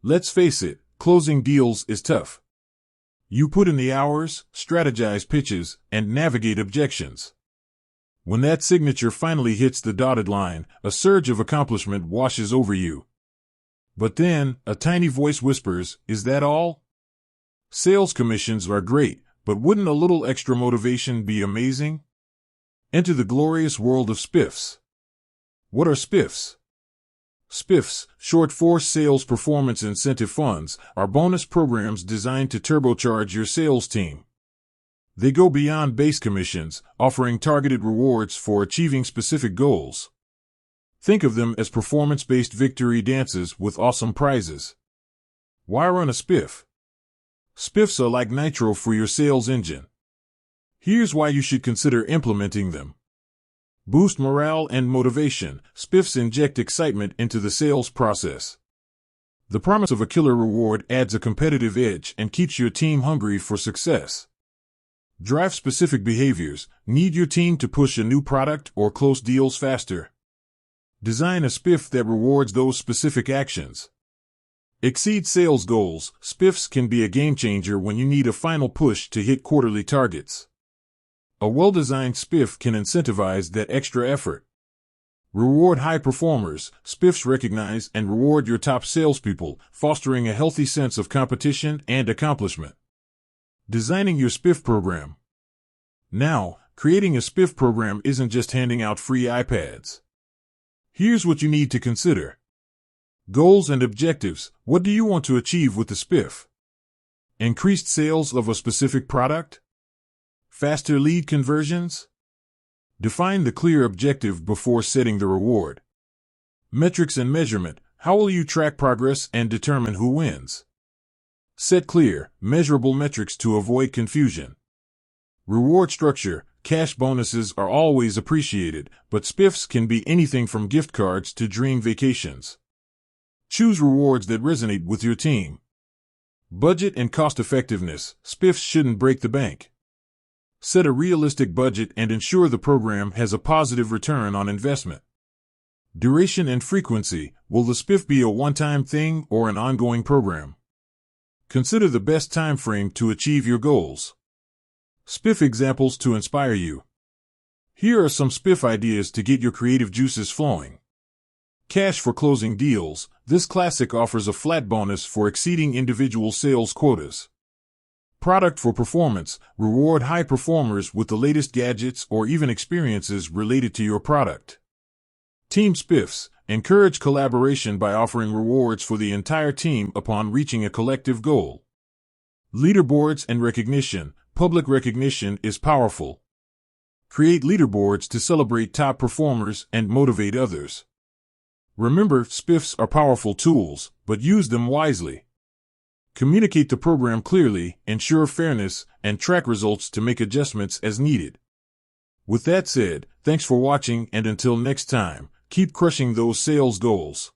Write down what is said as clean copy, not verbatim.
Let's face it, closing deals is tough. You put in the hours, strategize pitches, and navigate objections. When that signature finally hits the dotted line, a surge of accomplishment washes over you. But then, a tiny voice whispers, "Is that all?" Sales commissions are great, but wouldn't a little extra motivation be amazing? Enter the glorious world of spiffs. What are spiffs? Spiffs, short for Sales Performance Incentive Funds, are bonus programs designed to turbocharge your sales team. They go beyond base commissions, offering targeted rewards for achieving specific goals. Think of them as performance-based victory dances with awesome prizes. Why run a spiff? Spiffs are like nitro for your sales engine. Here's why you should consider implementing them. Boost morale and motivation. Spiffs inject excitement into the sales process. The promise of a killer reward adds a competitive edge and keeps your team hungry for success. Drive specific behaviors. Need your team to push a new product or close deals faster? Design a spiff that rewards those specific actions. Exceed sales goals. Spiffs can be a game changer when you need a final push to hit quarterly targets. A well-designed spiff can incentivize that extra effort. Reward high performers. Spiffs recognize and reward your top salespeople, fostering a healthy sense of competition and accomplishment. Designing your spiff program. Now, creating a spiff program isn't just handing out free iPads. Here's what you need to consider. Goals and objectives. What do you want to achieve with the spiff? Increased sales of a specific product? Faster lead conversions? Define the clear objective before setting the reward. Metrics and measurement. How will you track progress and determine who wins? Set clear, measurable metrics to avoid confusion. Reward structure. Cash bonuses are always appreciated, but spiffs can be anything from gift cards to dream vacations. Choose rewards that resonate with your team. Budget and cost effectiveness. Spiffs shouldn't break the bank. Set a realistic budget and ensure the program has a positive return on investment. Duration and frequency. Will the spiff be a one-time thing or an ongoing program? Consider the best time frame to achieve your goals. Spiff examples to inspire you. Here are some spiff ideas to get your creative juices flowing. Cash for closing deals. This classic offers a flat bonus for exceeding individual sales quotas. Product for performance. Reward high performers with the latest gadgets or even experiences related to your product. Team spiffs. Encourage collaboration by offering rewards for the entire team upon reaching a collective goal. Leaderboards and recognition. Public recognition is powerful. Create leaderboards to celebrate top performers and motivate others. Remember, spiffs are powerful tools, but use them wisely. Communicate the program clearly, ensure fairness, and track results to make adjustments as needed. With that said, thanks for watching, and until next time, keep crushing those sales goals.